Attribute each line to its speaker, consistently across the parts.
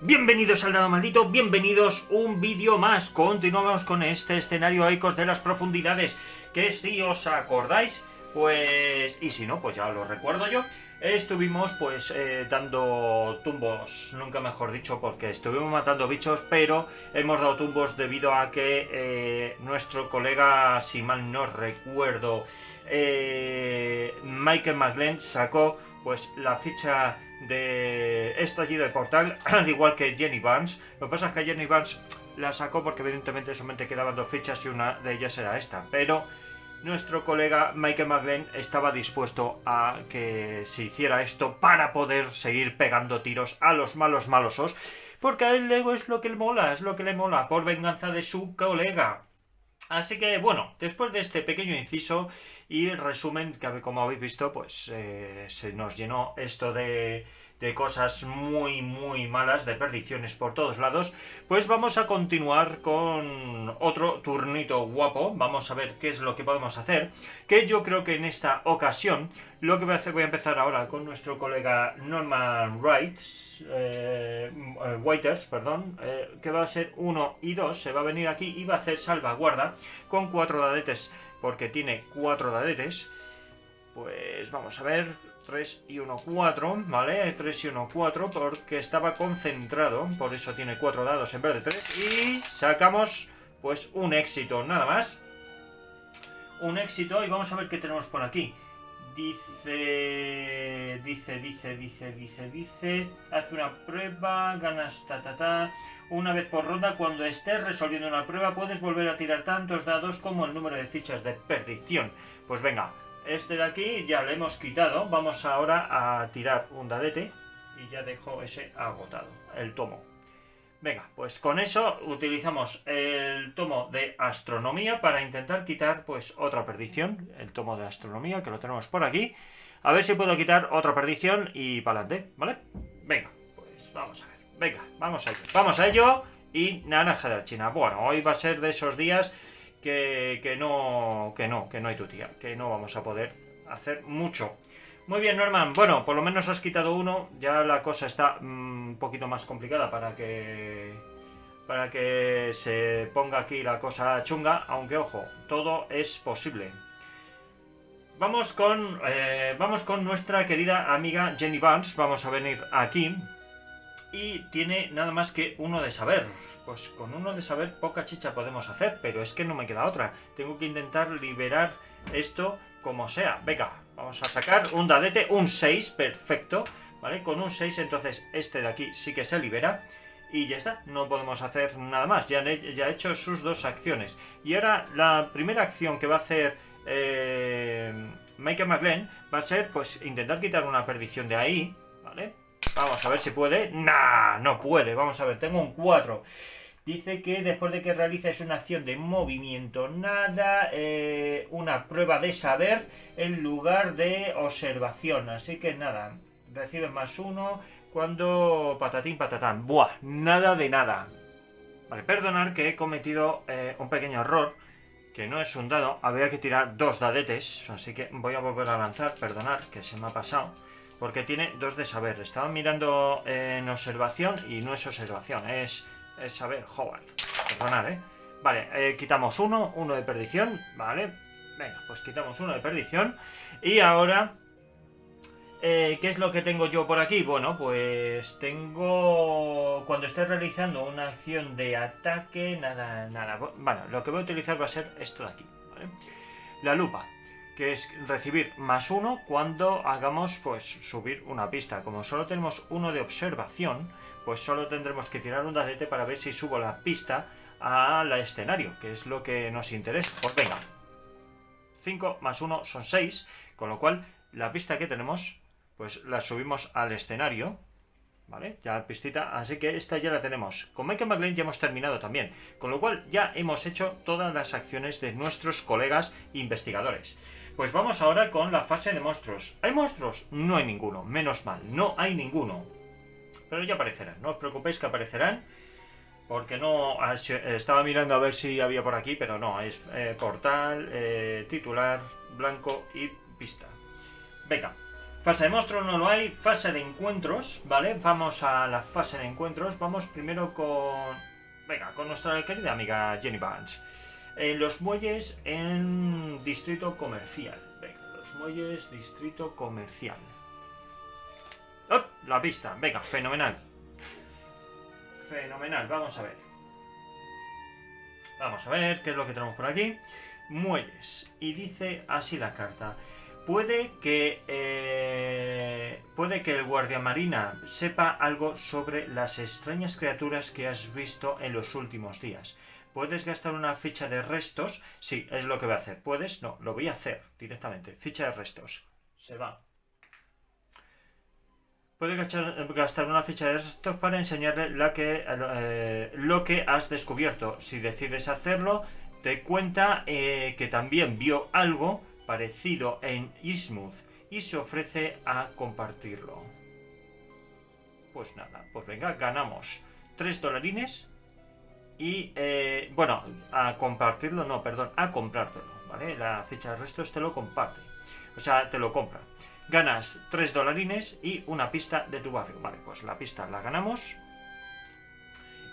Speaker 1: Bienvenidos al Dado Maldito, bienvenidos un vídeo más. Continuamos con este escenario Ecos de las Profundidades, que si os acordáis, pues, y si no, pues ya lo recuerdo yo, estuvimos pues dando tumbos, nunca mejor dicho, porque estuvimos matando bichos, pero hemos dado tumbos debido a que nuestro colega, si mal no recuerdo, Michael McGlenn sacó pues la ficha de estallido de portal, al igual que Jenny Barnes. Lo que pasa es que Jenny Barnes la sacó porque evidentemente solamente quedaban dos fichas y una de ellas era esta, pero nuestro colega Michael McGlenn estaba dispuesto a que se hiciera esto para poder seguir pegando tiros a los malos malosos, porque a él luego es lo que le mola, por venganza de su colega. Así que bueno, después de este pequeño inciso y resumen, que como habéis visto, pues se nos llenó esto de cosas muy malas, de perdiciones por todos lados, pues vamos a continuar con otro turnito guapo. Vamos a ver qué es lo que podemos hacer, que yo creo que en esta ocasión lo que voy a empezar ahora con nuestro colega Norman Waiters, que va a ser 1 y 2, se va a venir aquí y va a hacer salvaguarda con 4 dadetes, porque tiene 4 dadetes. Pues vamos a ver, 3 y 1, 4, ¿vale? 3 y 1, 4, porque estaba concentrado, por eso tiene 4 dados en vez de 3. Y sacamos pues un éxito, nada más. Un éxito, y vamos a ver qué tenemos por aquí. Dice, haz una prueba, ganas una vez por ronda. Cuando estés resolviendo una prueba puedes volver a tirar tantos dados como el número de fichas de perdición. Pues venga, este de aquí ya le hemos quitado. Vamos ahora a tirar un dadete y ya dejo ese agotado, el tomo. Venga, pues con eso utilizamos el tomo de astronomía para intentar quitar pues otra perdición. El tomo de astronomía, que lo tenemos por aquí. A ver si puedo quitar otra perdición y para adelante, ¿vale? Venga, pues vamos a ver. Venga, vamos a ello. Vamos a ello y naranja de la China. Bueno, hoy va a ser de esos días que no hay tu tía. Que no vamos a poder hacer mucho. Muy bien, Norman. Bueno, por lo menos has quitado uno. Ya la cosa está un poquito más complicada para que se ponga aquí la cosa chunga. Aunque, ojo, todo es posible. Vamos con nuestra querida amiga Jenny Barnes. Vamos a venir aquí. Y tiene nada más que uno de saber. Pues con uno de saber poca chicha podemos hacer. Pero es que no me queda otra. Tengo que intentar liberar esto como sea. Venga, vamos a sacar un dadete, un 6, perfecto, ¿vale? Con un 6 entonces este de aquí sí que se libera y ya está, no podemos hacer nada más, ya ha hecho sus dos acciones. Y ahora la primera acción que va a hacer Michael McGlenn va a ser pues intentar quitar una perdición de ahí, ¿vale? Vamos a ver si puede. Nah, no puede, vamos a ver, tengo un 4. Dice que después de que realices una acción de movimiento, nada, una prueba de saber en lugar de observación. Así que nada, recibes +1 cuando patatín patatán. Buah, nada de nada. Vale, perdonad que he cometido un pequeño error, que no es un dado. Habría que tirar 2 dadetes, así que voy a volver a lanzar. Perdonad que se me ha pasado, porque tiene 2 de saber. Estaba mirando en observación y no es observación, es saber, joder, perdonad, Vale, quitamos uno de perdición, vale. Venga, pues quitamos uno de perdición. Y ahora, ¿qué es lo que tengo yo por aquí? Bueno, pues tengo... Cuando esté realizando una acción de ataque, nada. Bueno, lo que voy a utilizar va a ser esto de aquí, ¿vale? La lupa, que es recibir +1 cuando hagamos pues subir una pista. Como solo tenemos uno de observación, pues solo tendremos que tirar un dadete para ver si subo la pista al escenario, que es lo que nos interesa. Pues venga, 5 +1 son 6, con lo cual la pista que tenemos pues la subimos al escenario, ¿vale? Ya la pistita, así que esta ya la tenemos. Con Michael McGlenn ya hemos terminado también, con lo cual ya hemos hecho todas las acciones de nuestros colegas investigadores. Pues vamos ahora con la fase de monstruos. ¿Hay monstruos? No hay ninguno, menos mal, no hay ninguno. Pero ya aparecerán, no os preocupéis que aparecerán, porque no... Estaba mirando a ver si había por aquí, pero no, es portal, titular, blanco y pista. Venga. Fase de monstruo no lo hay, fase de encuentros, ¿vale? Vamos a la fase de encuentros. Vamos primero con... Venga, con nuestra querida amiga Jenny Barnes. En los muelles en distrito comercial. Venga, los muelles distrito comercial. ¡Oh! La pista. Venga, fenomenal. Fenomenal, vamos a ver. Vamos a ver qué es lo que tenemos por aquí. Muelles. Y dice así la carta. Puede que el guardiamarina sepa algo sobre las extrañas criaturas que has visto en los últimos días. ¿Puedes gastar una ficha de restos? Sí, es lo que voy a hacer. ¿Puedes? No, lo voy a hacer directamente. Ficha de restos. Se va. Puedes gastar una ficha de restos para enseñarle lo que has descubierto. Si decides hacerlo, te cuenta que también vio algo parecido en Innsmouth y se ofrece a compartirlo. Pues nada, pues venga, ganamos 3 dolarines y, bueno, a compartirlo, no, perdón, a comprártelo, ¿vale? La ficha de restos te lo comparte, o sea, te lo compra. Ganas 3 dolarines y una pista de tu barrio, vale, pues la pista la ganamos.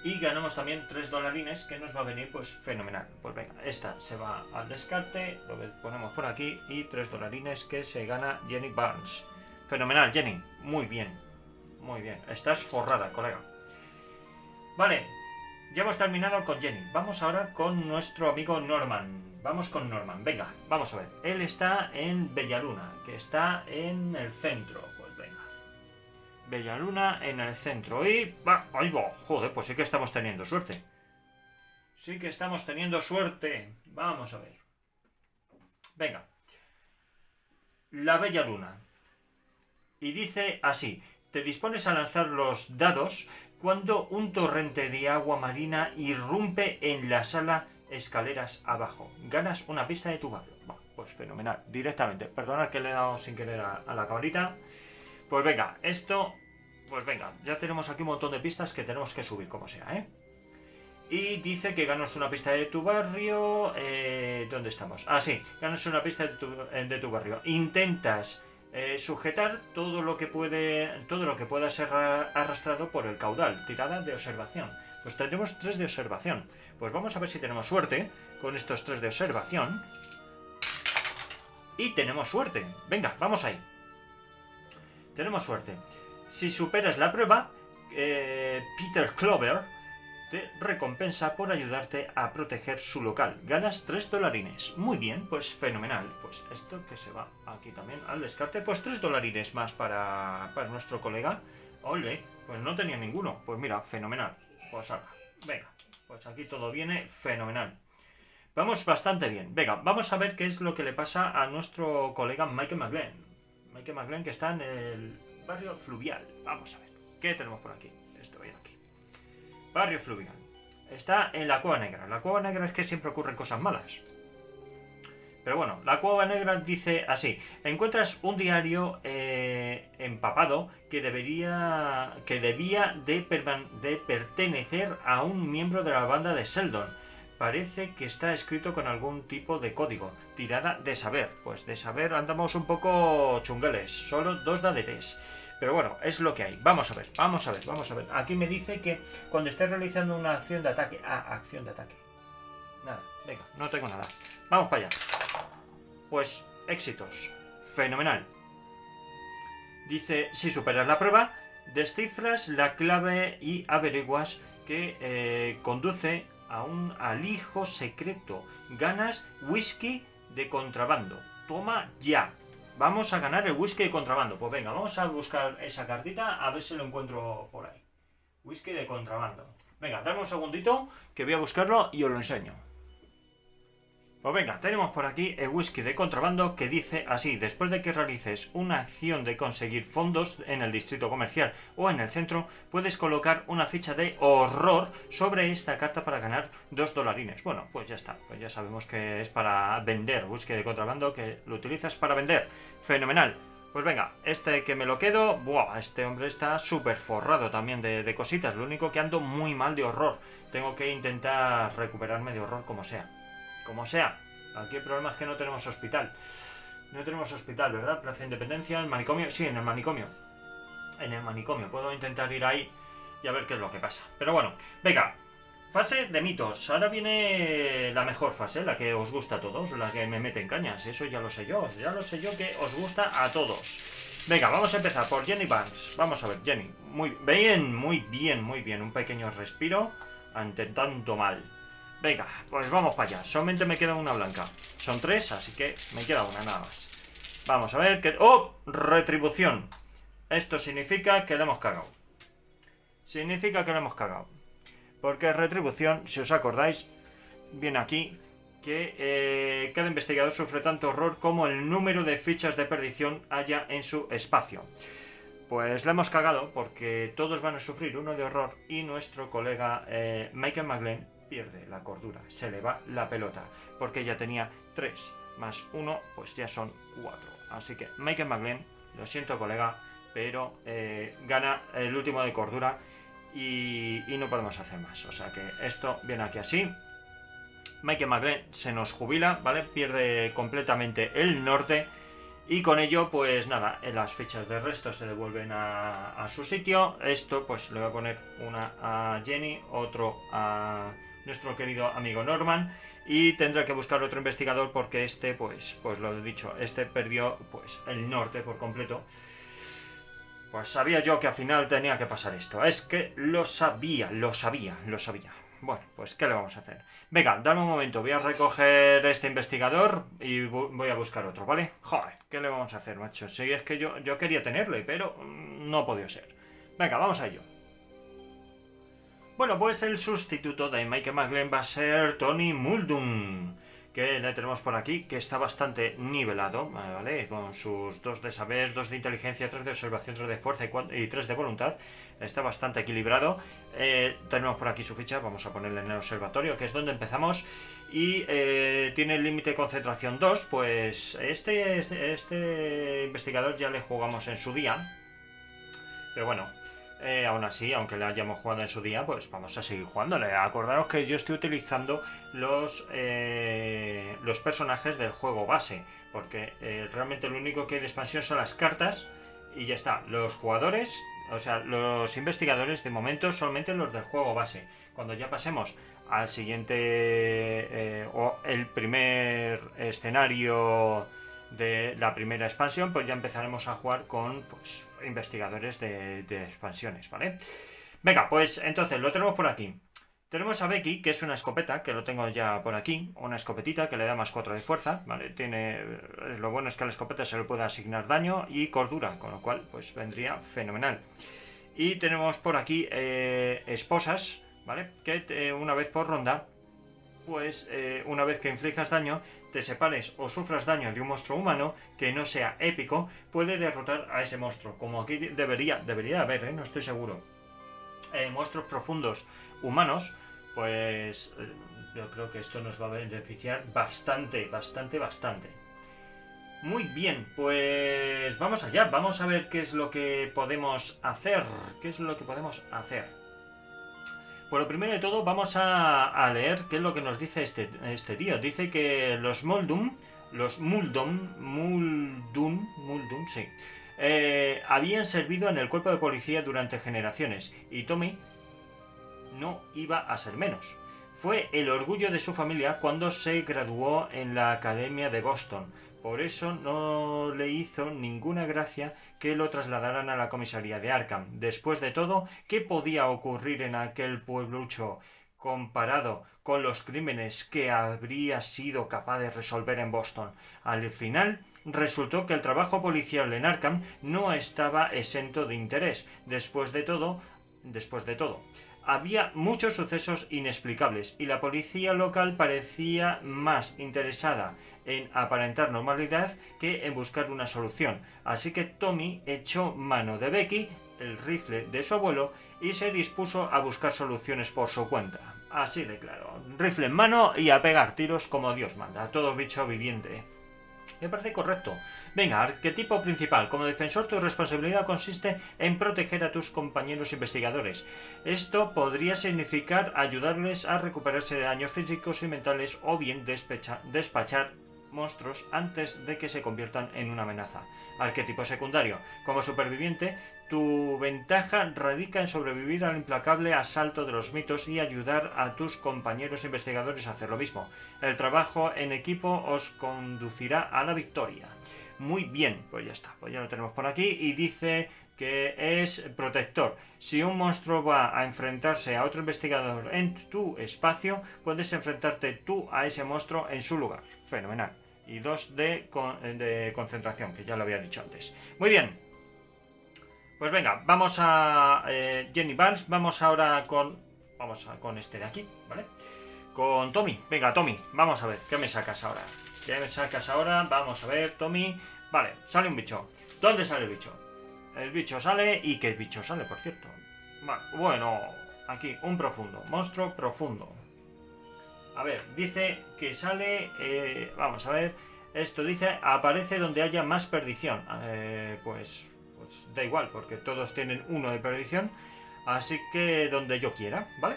Speaker 1: Y ganamos también 3 dolarines que nos va a venir pues fenomenal. Pues venga, esta se va al descarte, lo ponemos por aquí y 3 dolarines que se gana Jenny Barnes. Fenomenal, Jenny. Muy bien. Muy bien. Estás forrada, colega. Vale, ya hemos terminado con Jenny. Vamos ahora con nuestro amigo Norman. Vamos con Norman. Venga, vamos a ver. Él está en Bellaluna, que está en el centro. Bellaluna en el centro y... ¡Ahí va! Joder, pues sí que estamos teniendo suerte. Sí que estamos teniendo suerte. Vamos a ver. Venga. La Bellaluna. Y dice así. Te dispones a lanzar los dados cuando un torrente de agua marina irrumpe en la sala escaleras abajo. Ganas una pista de tu barrio. Pues fenomenal. Directamente. Perdonad que le he dado sin querer a la camarita. Pues venga, esto... Pues venga, ya tenemos aquí un montón de pistas que tenemos que subir, como sea, ¿eh? Y dice que ganas una pista de tu barrio... ¿Dónde estamos? Ah, sí, ganas una pista de tu barrio. Intentas sujetar todo lo que pueda ser arrastrado por el caudal. Tirada de observación. Pues tendremos 3 de observación. Pues vamos a ver si tenemos suerte con estos 3 de observación. Y tenemos suerte. Venga, vamos ahí. Tenemos suerte. Si superas la prueba, Peter Clover te recompensa por ayudarte a proteger su local. Ganas 3 dolarines. Muy bien, pues fenomenal. Pues esto que se va aquí también al descarte. Pues 3 dolarines más para nuestro colega. Ole, pues no tenía ninguno. Pues mira, fenomenal. Pues ahora, venga, pues aquí todo viene fenomenal. Vamos bastante bien. Venga, vamos a ver qué es lo que le pasa a nuestro colega Michael McGlenn. Michael McGlenn, que está en el barrio fluvial. Vamos a ver. ¿Qué tenemos por aquí? Estoy aquí. Barrio fluvial. Está en la Cueva Negra. La Cueva Negra es que siempre ocurren cosas malas. Pero bueno, la Cueva Negra dice así. Encuentras un diario empapado que debía de pertenecer a un miembro de la banda de Sheldon. Parece que está escrito con algún tipo de código. Tirada de saber. Pues de saber andamos un poco chungueles. Solo 2 dadetes. Pero bueno, es lo que hay. Vamos a ver, vamos a ver, vamos a ver. Aquí me dice que cuando estés realizando una acción de ataque... Ah, acción de ataque. Nada, venga, no tengo nada. Vamos para allá. Pues, éxitos. Fenomenal. Dice, si superas la prueba, descifras la clave y averiguas que conduce a un alijo secreto. Ganas whisky de contrabando. Toma ya. Vamos a ganar el whisky de contrabando. Pues venga, vamos a buscar esa cartita a ver si lo encuentro por ahí. Whisky de contrabando. Venga, dame un segundito que voy a buscarlo y os lo enseño. Pues venga, tenemos por aquí el whisky de contrabando que dice así: después de que realices una acción de conseguir fondos en el distrito comercial o en el centro, puedes colocar una ficha de horror sobre esta carta para ganar 2 dolarines. Bueno, pues ya está, pues ya sabemos que es para vender whisky de contrabando, que lo utilizas para vender. Fenomenal. Pues venga, este que me lo quedo. Buah, este hombre está súper forrado también de cositas. Lo único que ando muy mal de horror. Tengo que intentar recuperarme de horror como sea. Como sea. Aquí el problema es que no tenemos hospital. No tenemos hospital, ¿verdad? Plaza Independencia, el manicomio. Sí, en el manicomio. En el manicomio. Puedo intentar ir ahí y a ver qué es lo que pasa. Pero bueno, venga. Fase de mitos. Ahora viene la mejor fase, la que os gusta a todos, la que me mete en cañas. Eso ya lo sé yo que os gusta a todos. Venga, vamos a empezar por Jenny Banks. Vamos a ver, Jenny. Muy bien, muy bien, muy bien. Un pequeño respiro ante tanto mal. Venga, pues vamos para allá. Solamente me queda una blanca. Son 3, así que me queda una nada más. Vamos a ver que... ¡Oh! Retribución. Esto significa que le hemos cagado. Significa que le hemos cagado. Porque retribución, si os acordáis, viene aquí que cada investigador sufre tanto horror como el número de fichas de perdición haya en su espacio. Pues le hemos cagado porque todos van a sufrir uno de horror y nuestro colega Michael McGlynn pierde la cordura, se le va la pelota, porque ya tenía 3 más 1, pues ya son 4. Así que Michael McGlynn, lo siento colega, pero gana el último de cordura. Y no podemos hacer más, o sea que esto viene aquí así. Michael McGlynn se nos jubila, ¿vale? Pierde completamente el norte y con ello pues nada, las fichas de resto se devuelven a su sitio. Esto pues le voy a poner una a Jenny, otro a nuestro querido amigo Norman y tendrá que buscar otro investigador porque este pues lo he dicho, este perdió pues el norte por completo. Pues sabía yo que al final tenía que pasar esto. Es que lo sabía. Bueno, pues ¿qué le vamos a hacer? Venga, dame un momento. Voy a recoger este investigador y voy a buscar otro, ¿vale? Joder, ¿qué le vamos a hacer, macho? Sí, es que yo quería tenerle, pero no ha podido ser. Venga, vamos a ello. Bueno, pues el sustituto de Michael McGlynn va a ser Tony Muldoon, que le tenemos por aquí, que está bastante nivelado, ¿vale? Con sus 2 de saber, 2 de inteligencia, 3 de observación, 3 de fuerza y 3 de voluntad. Está bastante equilibrado. Tenemos por aquí su ficha, vamos a ponerle en el observatorio, que es donde empezamos. Y tiene el límite de concentración 2, pues este investigador ya le jugamos en su día. Pero bueno... aún así, aunque le hayamos jugado en su día, pues vamos a seguir jugándole. Acordaros que yo estoy utilizando los personajes del juego base, porque realmente lo único que hay de expansión son las cartas y ya está. Los jugadores, o sea, los investigadores de momento solamente los del juego base. Cuando ya pasemos al siguiente o el primer escenario de la primera expansión, pues ya empezaremos a jugar con pues, investigadores de expansiones, ¿vale? Venga, pues entonces lo tenemos por aquí. Tenemos a Becky, que es una escopeta, que lo tengo ya por aquí, una escopetita que le da más 4 de fuerza, ¿vale? Lo bueno es que a la escopeta se le puede asignar daño y cordura, con lo cual pues vendría fenomenal. Y tenemos por aquí esposas, ¿vale? Que una vez por ronda, pues una vez que inflijas daño, te separes o sufras daño de un monstruo humano que no sea épico, puede derrotar a ese monstruo. Como aquí debería haber, no estoy seguro. Monstruos profundos humanos, pues yo creo que esto nos va a beneficiar bastante. Muy bien, pues vamos allá, vamos a ver qué es lo que podemos hacer. Por lo primero de todo vamos a leer qué es lo que nos dice este tío. Dice que los Muldoon, sí, habían servido en el cuerpo de policía durante generaciones y Tommy no iba a ser menos. Fue el orgullo de su familia cuando se graduó en la Academia de Boston. Por eso no le hizo ninguna gracia que lo trasladaran a la comisaría de Arkham. Después de todo, ¿qué podía ocurrir en aquel pueblucho comparado con los crímenes que habría sido capaz de resolver en Boston? Al final, resultó que el trabajo policial en Arkham no estaba exento de interés. Después de todo, había muchos sucesos inexplicables y la policía local parecía más interesada en aparentar normalidad que en buscar una solución. Así que Tommy echó mano de Becky, el rifle de su abuelo, y se dispuso a buscar soluciones por su cuenta. Así de claro, rifle en mano y a pegar tiros como Dios manda, a todo bicho viviente. Me parece correcto. Venga, arquetipo principal. Como defensor, tu responsabilidad consiste en proteger a tus compañeros investigadores. Esto podría significar ayudarles a recuperarse de daños físicos y mentales o bien despachar monstruos antes de que se conviertan en una amenaza. Arquetipo secundario. Como superviviente, tu ventaja radica en sobrevivir al implacable asalto de los mitos y ayudar a tus compañeros investigadores a hacer lo mismo. El trabajo en equipo os conducirá a la victoria. Muy bien, pues ya está, pues ya lo tenemos por aquí y dice que es protector. Si un monstruo va a enfrentarse a otro investigador en tu espacio, puedes enfrentarte tú a ese monstruo en su lugar. Fenomenal. Y 2 de concentración, que ya lo había dicho antes. Muy bien. Pues venga, vamos a Jenny Vance. Vamos ahora con este de aquí, ¿vale? Con Tommy. Venga, Tommy, vamos a ver, ¿qué me sacas ahora? ¿Qué me sacas ahora? Vamos a ver, Tommy. Vale, sale un bicho. ¿Dónde sale el bicho? El bicho sale. ¿Y qué bicho sale, por cierto? Vale, bueno, aquí, un profundo. Monstruo profundo. A ver, dice que sale. Vamos a ver. Esto dice: aparece donde haya más perdición. Pues da igual, porque todos tienen 1 de perdición. Así que donde yo quiera, ¿vale?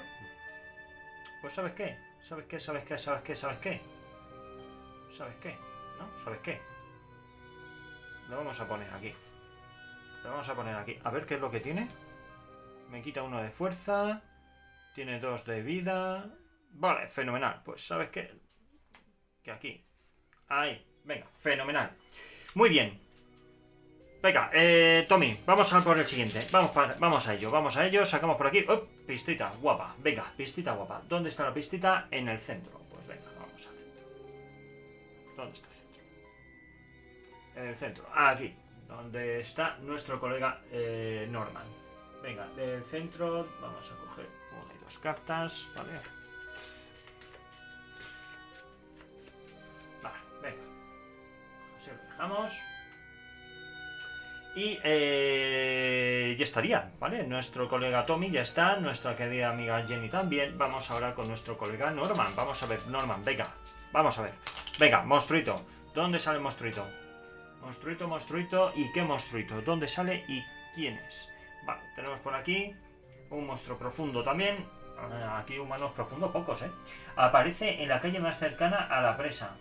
Speaker 1: Pues ¿sabes qué? ¿Sabes qué? ¿Sabes qué? ¿Sabes qué? ¿Sabes qué? ¿Sabes qué? ¿No? ¿Sabes qué? Lo vamos a poner aquí. Lo vamos a poner aquí. A ver qué es lo que tiene. Me quita 1 de fuerza. Tiene 2 de vida. Vale, fenomenal. Pues ¿sabes qué? Que aquí. Ahí. Venga, fenomenal. Muy bien. Venga, Tommy, vamos a por el siguiente. Vamos a ello. Sacamos por aquí. Pistita guapa. Venga, pistita guapa. ¿Dónde está la pistita? En el centro. Pues venga, vamos al centro. ¿Dónde está el centro? En el centro. Aquí. Donde está nuestro colega Norman. Venga, del centro vamos a coger 1 y 2 cartas. Vale. Vale, venga. Así lo dejamos. Y ya estaría, ¿vale? Nuestro colega Tommy ya está, nuestra querida amiga Jenny también. Vamos ahora con nuestro colega Norman. Vamos a ver, Norman, venga, vamos a ver. Venga, monstruito. ¿Dónde sale monstruito? Monstruito. ¿Y qué monstruito? ¿Dónde sale y quién es? Vale, tenemos por aquí un monstruo profundo también. Aquí humanos profundos pocos, ¿eh? Aparece en la calle más cercana a la presa.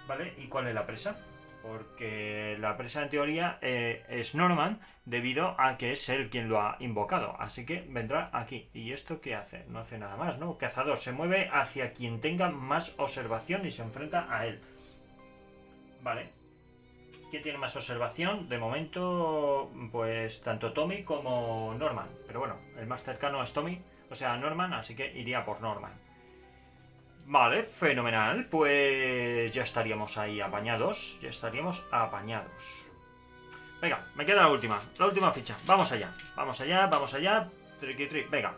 Speaker 1: ¿Vale? ¿Y cuál es la presa? Porque la presa en teoría es Norman, debido a que es él quien lo ha invocado. Así que vendrá aquí. ¿Y esto qué hace? No hace nada más, ¿no? Cazador se mueve hacia quien tenga más observación y se enfrenta a él. Vale. ¿Quién tiene más observación? De momento, pues tanto Tommy como Norman. Pero bueno, el más cercano es Tommy, o sea, Norman, así que iría por Norman. Vale, fenomenal. Pues ya estaríamos ahí apañados. Venga, me queda la última ficha. Vamos allá. Triqui. Venga.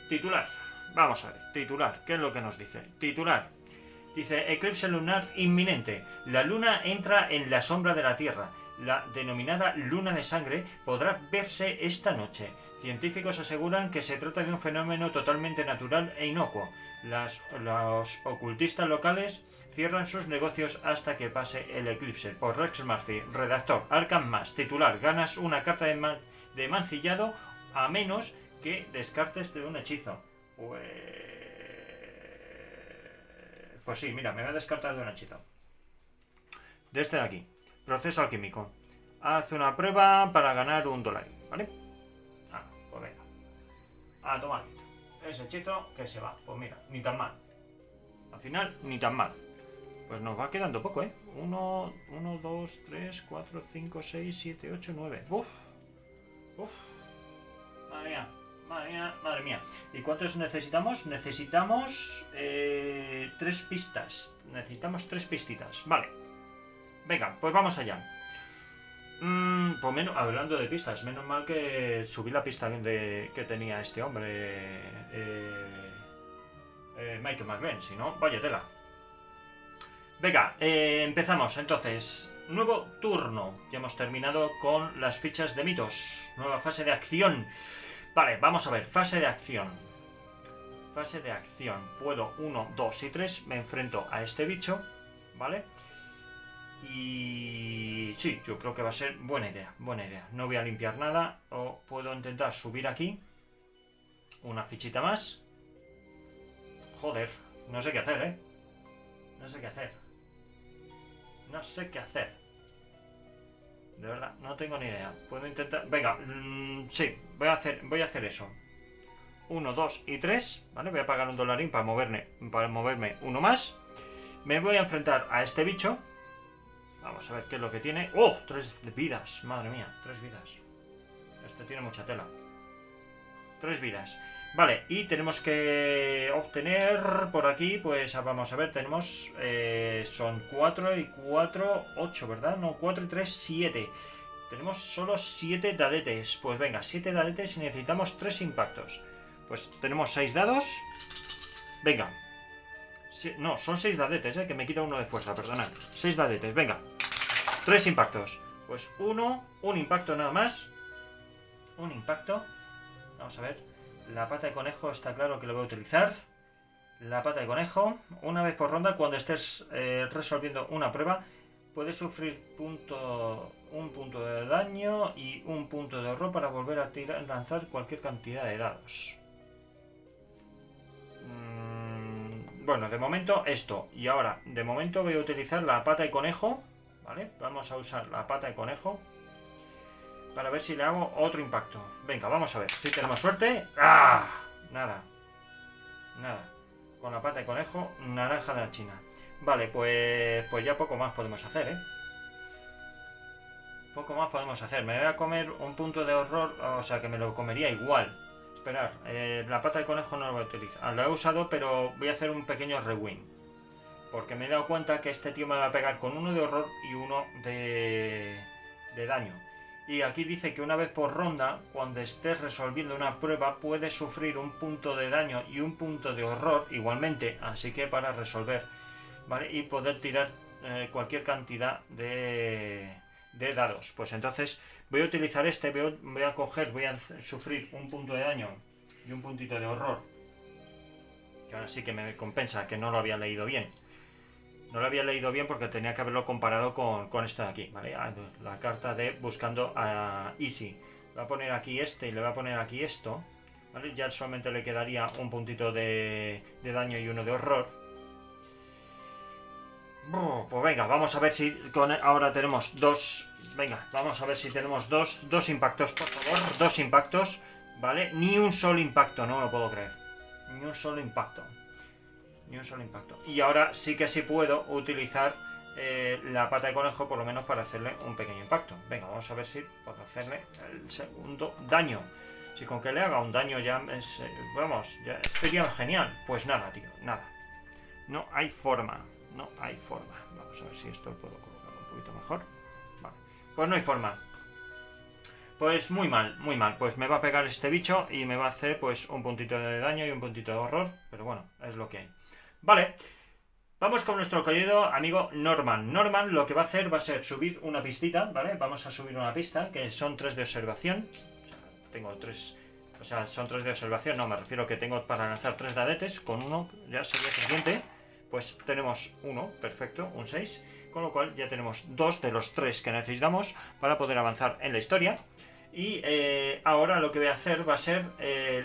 Speaker 1: Titular. Vamos a ver, titular. ¿Qué es lo que nos dice? Titular. Dice: eclipse lunar inminente. La luna entra en la sombra de la Tierra. La denominada luna de sangre podrá verse esta noche. Científicos aseguran que se trata de un fenómeno totalmente natural e inocuo. Los ocultistas locales cierran sus negocios hasta que pase el eclipse. Por Rex Murphy, redactor. Arkham Más, titular: ganas una carta de mancillado a menos que descartes de un hechizo. Pues sí, mira, me voy a descartar de un hechizo. De este de aquí. Proceso alquímico. Haz una prueba para ganar $1, ¿vale? Pues venga. A tomar. Ese hechizo que se va. Pues mira, ni tan mal. Al final, ni tan mal. Pues nos va quedando poco, ¿eh? 1, 2, 3, 4, 5, 6, 7, 8, 9. Uf. Madre mía. ¿Y cuántos necesitamos? Necesitamos 3 pistas. Necesitamos 3 pistitas. Vale. Venga, pues vamos allá. Pues hablando de pistas, menos mal que subí la pista que tenía este hombre, Michael McBain, si no, vaya tela. Venga, empezamos entonces. Nuevo turno. Ya hemos terminado con las fichas de mitos. Nueva fase de acción. Vale, vamos a ver, fase de acción. Puedo 1, 2 y 3. Me enfrento a este bicho, ¿vale? Y sí, yo creo que va a ser buena idea. No voy a limpiar nada. O puedo intentar subir aquí una fichita más. Joder, No sé qué hacer, ¿eh? No sé qué hacer. No sé qué hacer. De verdad, no tengo ni idea. Puedo intentar... Venga, sí, voy a hacer eso. 1, 2 y 3, ¿vale? Voy a pagar $1 para moverme uno más. Me voy a enfrentar a este bicho. Vamos a ver qué es lo que tiene. ¡Oh! 3 vidas, madre mía, 3 vidas. Este tiene mucha tela. 3 vidas. Vale, y tenemos que obtener por aquí, pues vamos a ver, tenemos, son 4 y 4, 8, ¿verdad? No, 4 y 3, 7. Tenemos solo 7 dadetes. Pues venga, 7 dadetes y necesitamos 3 impactos. Pues tenemos 6 dados. Venga. No, son 6 dadetes, que me quita uno de fuerza, perdonad. 6 dadetes, venga. 3 impactos. Pues un impacto nada más. Un impacto. Vamos a ver. La pata de conejo está claro que lo voy a utilizar. La pata de conejo. Una vez por ronda, cuando estés resolviendo una prueba, puedes sufrir un punto de daño y un punto de horror para volver a lanzar cualquier cantidad de dados. Bueno, de momento esto. Y ahora, de momento voy a utilizar la pata de conejo. ¿Vale? Vamos a usar la pata de conejo para ver si le hago otro impacto. Venga, vamos a ver. Si tenemos suerte. ¡Ah! Nada. Nada. Con la pata de conejo, naranja de la China. Vale, pues ya poco más podemos hacer, ¿eh? Poco más podemos hacer. Me voy a comer un punto de horror, o sea que me lo comería igual. Esperar, la pata de conejo no la voy a utilizar. Lo he usado, pero voy a hacer un pequeño rewind. Porque me he dado cuenta que este tío me va a pegar con uno de horror y uno de daño. Y aquí dice que una vez por ronda, cuando estés resolviendo una prueba, puedes sufrir un punto de daño y un punto de horror igualmente. Así que para resolver, ¿vale? Y poder tirar cualquier cantidad de dados. Pues entonces voy a utilizar este, voy a sufrir un punto de daño y un puntito de horror. Que ahora sí que me compensa, que no lo había leído bien. No lo había leído bien porque tenía que haberlo comparado con esto de aquí, ¿vale? La carta de buscando a Easy. Le voy a poner aquí este y le voy a poner aquí esto, ¿vale? Ya solamente le quedaría un puntito de daño y uno de horror. Pues venga, vamos a ver si ahora tenemos dos. Venga, vamos a ver si tenemos dos impactos, por favor. 2 impactos, ¿vale? Ni un solo impacto, no me lo puedo creer. Ni un solo impacto. Ni un solo impacto. Y ahora sí que sí puedo utilizar la pata de conejo, por lo menos para hacerle un pequeño impacto. Venga, vamos a ver si puedo hacerle el segundo daño. Si con que le haga un daño ya vamos, ya sería genial. Pues nada, tío, nada. No hay forma. No hay forma. Vamos a ver si esto lo puedo colocar un poquito mejor. Vale. Pues no hay forma. Pues muy mal, muy mal. Pues me va a pegar este bicho y me va a hacer pues un puntito de daño y un puntito de horror. Pero bueno, es lo que hay. Vale. Vamos con nuestro querido amigo Norman. Norman lo que va a hacer va a ser subir una pistita, ¿vale? Vamos a subir una pista, que son 3 de observación. O sea, tengo 3... O sea, son 3 de observación, no, me refiero que tengo para lanzar 3 dadetes. Con uno ya sería suficiente. Pues tenemos 1, perfecto, un 6. Con lo cual ya tenemos 2 de los 3 que necesitamos para poder avanzar en la historia. Y ahora lo que voy a hacer va a ser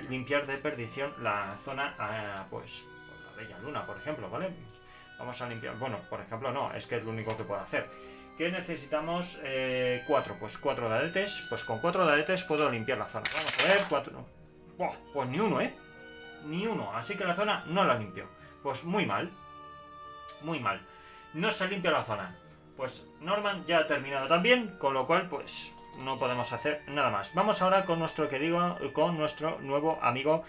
Speaker 1: limpiar de perdición la zona, pues la Bella Luna, por ejemplo, ¿vale? Vamos a limpiar, bueno, por ejemplo no, es que es lo único que puedo hacer. ¿Qué necesitamos? 4, pues 4 dadetes. Pues con 4 dadetes puedo limpiar la zona. Vamos a ver, 4... ¡Buah! Pues ni uno, ni uno, así que la zona no la limpio. Pues muy mal. Muy mal. No se limpia la zona. Pues Norman ya ha terminado también, con lo cual pues no podemos hacer nada más. Vamos ahora con nuestro con nuestro nuevo amigo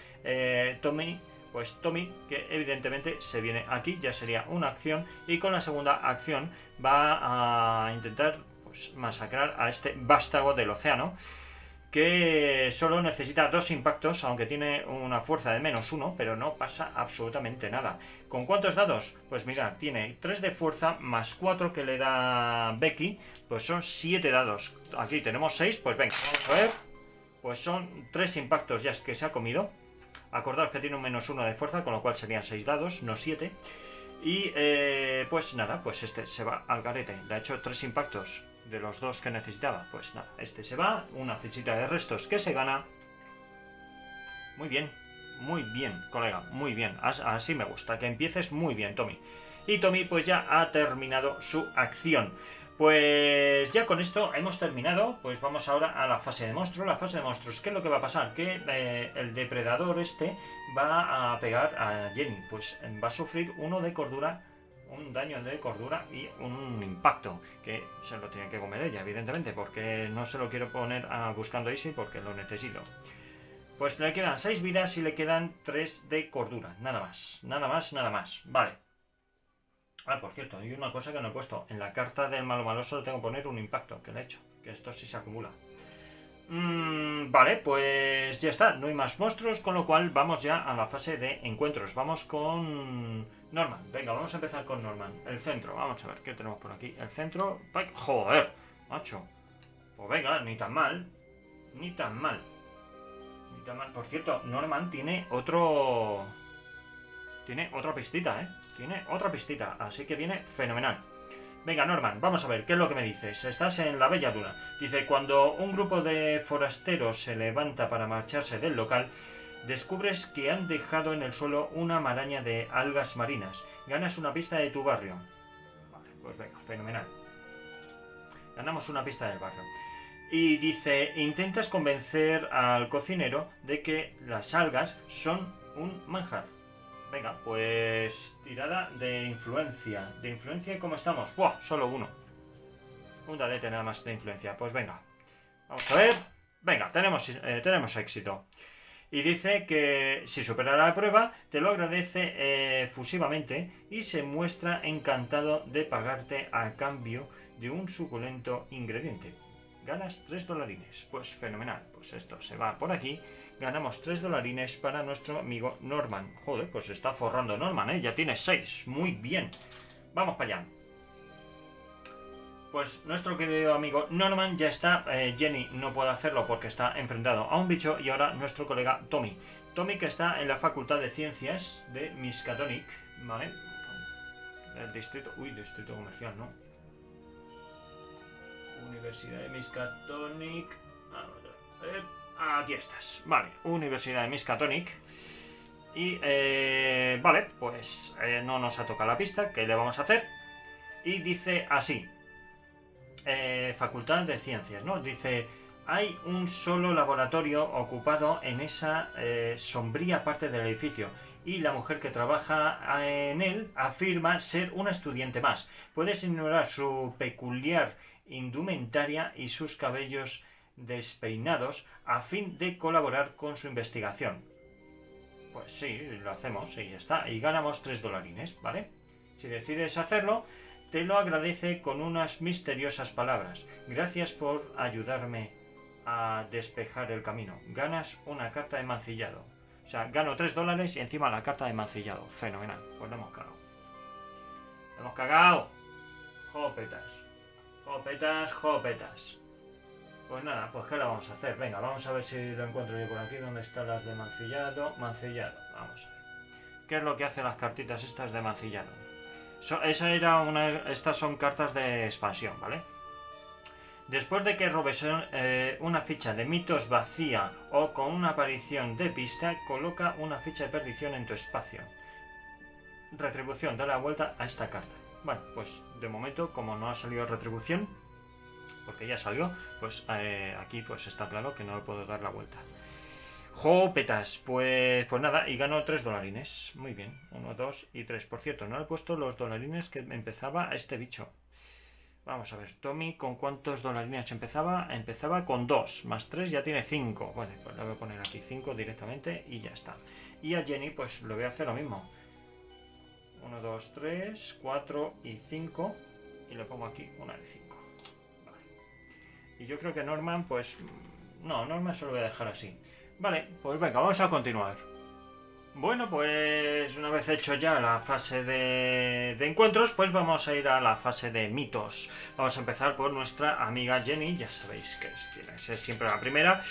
Speaker 1: Tommy. Pues Tommy, que evidentemente se viene aquí, ya sería una acción, y con la segunda acción va a intentar pues masacrar a este vástago del océano, que solo necesita 2 impactos, aunque tiene una fuerza de -1, pero no pasa absolutamente nada. ¿Con cuántos dados? Pues mira, tiene 3 de fuerza más 4 que le da Becky, pues son 7 dados. Aquí tenemos 6, pues venga, vamos a ver. Pues son 3 impactos ya que se ha comido. Acordaos que tiene un -1 de fuerza, con lo cual serían 6 dados, no 7. Y pues nada, pues este se va al garete. Le ha hecho 3 impactos de los 2 que necesitaba. Pues nada, este se va, una fichita de restos que se gana. Muy bien, Muy bien, colega, muy bien. Así me gusta, que empieces muy bien, Tommy. Y Tommy pues ya ha terminado su acción. Pues ya con esto hemos terminado. Pues vamos ahora a la fase de monstruo. La fase de monstruos, ¿qué es lo que va a pasar? Que el depredador este va a pegar a Jenny. Pues va a sufrir uno de cordura, un daño de cordura y un impacto. Que se lo tiene que comer ella, evidentemente, porque no se lo quiero poner buscando Easy porque lo necesito. Pues le quedan 6 vidas y le quedan 3 de cordura. Nada más, nada más, nada más. Vale. Ah, por cierto, hay una cosa que no he puesto. En la carta del malo maloso le tengo que poner un impacto, que le he hecho. Que esto sí se acumula. Vale, pues ya está. No hay más monstruos, con lo cual vamos ya a la fase de encuentros. Vamos con Norman. Venga, vamos a empezar con Norman. El centro, vamos a ver qué tenemos por aquí. El centro... ¡Joder! Macho. Pues venga, ni tan mal. Ni tan mal. Ni tan mal. Por cierto, Norman tiene otro... Tiene otra pistita, ¿eh? Tiene otra pistita, así que viene fenomenal. Venga, Norman, vamos a ver, ¿qué es lo que me dices? Estás en la Bella Duna. Dice, cuando un grupo de forasteros se levanta para marcharse del local, descubres que han dejado en el suelo una maraña de algas marinas. Ganas una pista de tu barrio. Vale, pues venga, fenomenal. Ganamos una pista del barrio. Y dice, intentas convencer al cocinero de que las algas son un manjar. Venga, pues tirada de influencia. ¿De influencia cómo estamos? ¡Buah! Solo uno. Un dadete nada más de influencia. Pues venga. Vamos a ver. Venga, tenemos éxito. Y dice que si supera la prueba, te lo agradece efusivamente y se muestra encantado de pagarte a cambio de un suculento ingrediente. Ganas 3 dolarines. Pues fenomenal. Pues esto se va por aquí. Ganamos 3 dolarines para nuestro amigo Norman. Joder, pues está forrando Norman, ¿eh? Ya tiene 6. Muy bien. Vamos para allá. Pues nuestro querido amigo Norman ya está. Jenny no puede hacerlo porque está enfrentado a un bicho. Y ahora nuestro colega Tommy. Tommy, que está en la Facultad de Ciencias de Miskatonic. ¿Vale? El distrito... Uy, distrito comercial, ¿no? Universidad de Miskatonic. Aquí estás. Vale, Universidad de Miskatonic. Y vale, pues no nos ha tocado la pista. ¿Qué le vamos a hacer? Y dice así. Facultad de Ciencias, ¿no? Dice, hay un solo laboratorio ocupado en esa sombría parte del edificio. Y la mujer que trabaja en él afirma ser una estudiante más. Puedes ignorar su peculiar indumentaria y sus cabellos despeinados a fin de colaborar con su investigación. Pues sí, lo hacemos y ya está. Y ganamos 3 dolarines, ¿vale? Si decides hacerlo, te lo agradece con unas misteriosas palabras. Gracias por ayudarme a despejar el camino. Ganas una carta de mancillado. O sea, gano 3 dólares y encima la carta de mancillado. Fenomenal. Pues lo hemos cagado. ¡Lo hemos cagado! Jopetas. Jopetas, jopetas. Pues nada, pues ¿qué le vamos a hacer? Venga, vamos a ver si lo encuentro yo por aquí. ¿Dónde están las de mancillado? Mancillado, vamos a ver. ¿Qué es lo que hacen las cartitas estas de mancillado? Estas son cartas de expansión, ¿vale? Después de que robes una ficha de mitos vacía o con una aparición de pista, coloca una ficha de perdición en tu espacio. Retribución, da la vuelta a esta carta. Bueno, pues de momento, como no ha salido retribución, porque ya salió, pues aquí pues está claro que no le puedo dar la vuelta. Jopetas, pues nada, y gano 3 dolarines. Muy bien, 1, 2 y 3. Por cierto, no he puesto los dolarines que empezaba este bicho. Vamos a ver, Tommy, ¿con cuántos dolarines empezaba? Empezaba con 2, más 3 ya tiene 5. Vale, pues le voy a poner aquí 5 directamente y ya está. Y a Jenny, pues le voy a hacer lo mismo. 1, 2, 3, 4 y 5. Y le pongo aquí una de 5. Vale. Y yo creo que Norman, pues... No, Norman se lo voy a dejar así. Vale, pues venga, vamos a continuar. Bueno, pues una vez hecho ya la fase de encuentros, pues vamos a ir a la fase de mitos. Vamos a empezar por nuestra amiga Jenny. Ya sabéis que tiene que ser siempre la primera.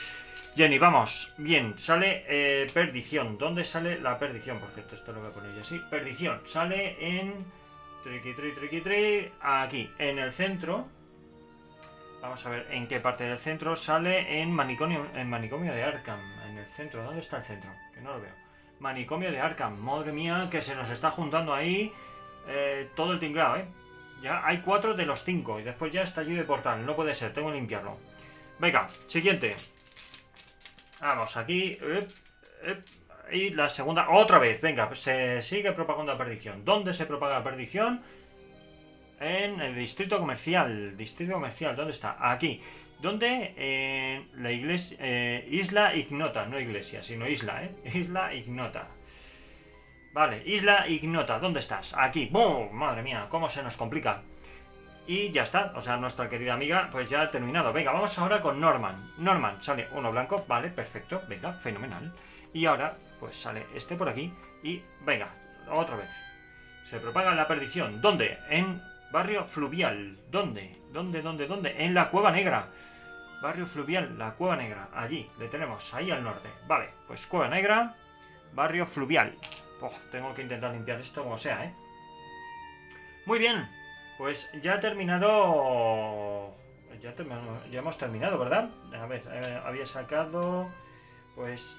Speaker 1: Jenny, vamos. Bien, sale perdición. ¿Dónde sale la perdición? Por cierto, esto lo voy a poner yo así. Perdición. Sale en... Aquí, en el centro. Vamos a ver en qué parte del centro. Sale en manicomio de Arkham. En el centro. ¿Dónde está el centro? Que no lo veo. Manicomio de Arkham. Madre mía, que se nos está juntando ahí todo el tinglado, ¿eh? Ya hay 4 de los 5 y después ya estallido de portal. No puede ser, tengo que limpiarlo. Venga, siguiente. Vamos, aquí. Y la segunda, otra vez. Venga, se sigue propagando la perdición. ¿Dónde se propaga la perdición? En el distrito comercial. Distrito comercial, ¿dónde está? Aquí. ¿Dónde? En la iglesia. Isla Ignota, no iglesia, sino isla, ¿eh? Isla Ignota. Vale, Isla Ignota, ¿dónde estás? Aquí. ¡Bum! Madre mía, cómo se nos complica. Y ya está, o sea, nuestra querida amiga pues ya ha terminado. Venga, vamos ahora con Norman. Norman, sale uno blanco, vale, perfecto, venga, fenomenal. Y ahora, pues sale este por aquí y venga, otra vez. Se propaga la perdición. ¿Dónde? En Barrio Fluvial. ¿Dónde? ¿Dónde? En la Cueva Negra. Barrio Fluvial, la Cueva Negra. Allí, le tenemos, ahí al norte. Vale, pues Cueva Negra, Barrio Fluvial. Tengo que intentar limpiar esto como sea, ¿eh? Muy bien. Pues ya ha terminado. Ya hemos terminado, ¿verdad? A ver, había sacado. Pues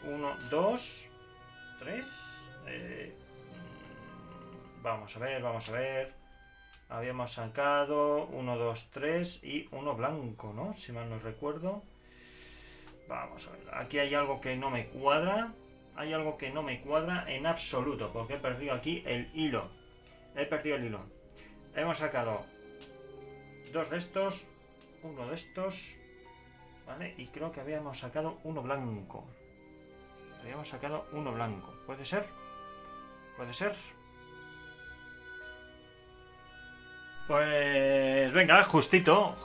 Speaker 1: 1, 2, 3. Vamos a ver. Habíamos sacado 1, 2, 3 y uno blanco, ¿no? Si mal no recuerdo. Vamos a ver. Aquí hay algo que no me cuadra. Hay algo que no me cuadra en absoluto. Porque he perdido aquí el hilo. Hemos sacado 2 de estos, 1 de estos, ¿vale? Y creo que habíamos sacado uno blanco. ¿Puede ser? Pues venga, justito,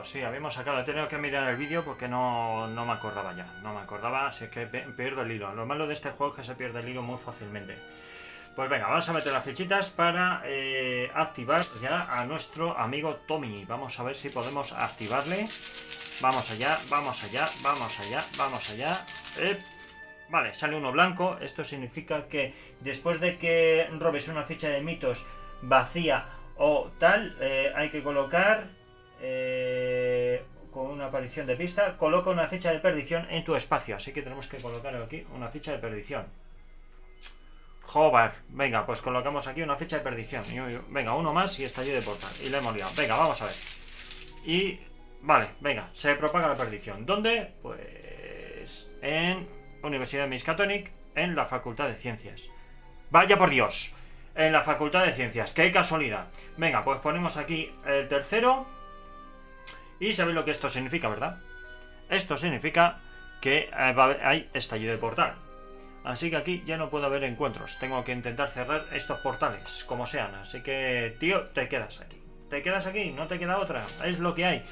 Speaker 1: sí, habíamos sacado. He tenido que mirar el vídeo porque no me acordaba ya. No me acordaba, así que pierdo el hilo. Lo malo de este juego es que se pierde el hilo muy fácilmente. Pues venga, vamos a meter las fichitas para activar ya a nuestro amigo Tommy. Vamos a ver si podemos activarle. Vamos allá. Vale, sale uno blanco. Esto significa que después de que robes una ficha de mitos vacía o tal, hay que colocar con una aparición de pista. Coloca una ficha de perdición en tu espacio. Así que tenemos que colocar aquí una ficha de perdición. Joder, venga, pues colocamos aquí una ficha de perdición. Venga, uno más y estallido de portal. Y le hemos liado. Venga, vamos a ver. Y vale, venga, se propaga la perdición. ¿Dónde? Pues en Universidad de Miskatonic, en la Facultad de Ciencias. Vaya por Dios, en la Facultad de Ciencias, qué casualidad. Venga, pues ponemos aquí el tercero. Y sabéis lo que esto significa, ¿verdad? Esto significa que hay estallido de portal. Así que aquí ya no puedo haber encuentros. Tengo que intentar cerrar estos portales, como sean. Así que, tío, te quedas aquí. No te queda otra. Es lo que hay.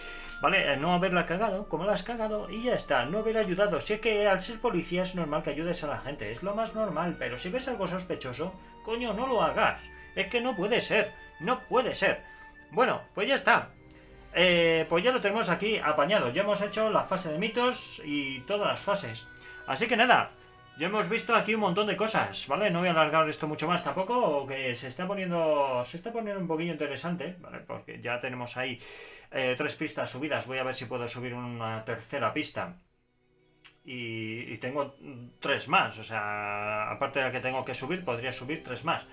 Speaker 1: ¿Vale? No haberla cagado, como la has cagado, y ya está. No haber ayudado. Si es que al ser policía es normal que ayudes a la gente. Es lo más normal. Pero si ves algo sospechoso, coño, no lo hagas. Es que no puede ser. Bueno, pues ya está. Pues ya lo tenemos aquí apañado. Ya hemos hecho la fase de mitos y todas las fases. Así que nada. Ya hemos visto aquí un montón de cosas, ¿vale? No voy a alargar esto mucho más tampoco, que se está poniendo un poquillo interesante, ¿vale? Porque ya tenemos ahí 3 pistas subidas. Voy a ver si puedo subir una tercera pista. Y tengo 3 más, o sea, aparte de la que tengo que subir, podría subir 3 más.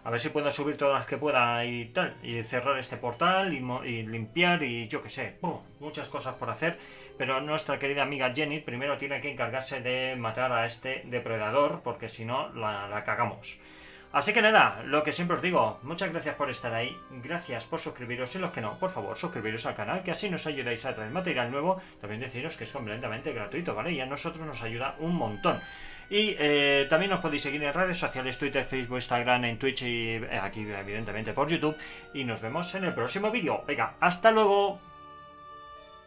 Speaker 1: A ver si puedo subir todas las que pueda y tal. Y cerrar este portal y limpiar y yo qué sé. Muchas cosas por hacer. Pero nuestra querida amiga Jenny primero tiene que encargarse de matar a este depredador. Porque si no, la cagamos. Así que nada, lo que siempre os digo. Muchas gracias por estar ahí. Gracias por suscribiros. Y los que no, por favor, suscribiros al canal. Que así nos ayudáis a traer material nuevo. También deciros que es completamente gratuito, ¿vale? Y a nosotros nos ayuda un montón. Y también os podéis seguir en redes sociales, Twitter, Facebook, Instagram, en Twitch y aquí evidentemente por YouTube. Y nos vemos en el próximo vídeo. Venga, hasta luego.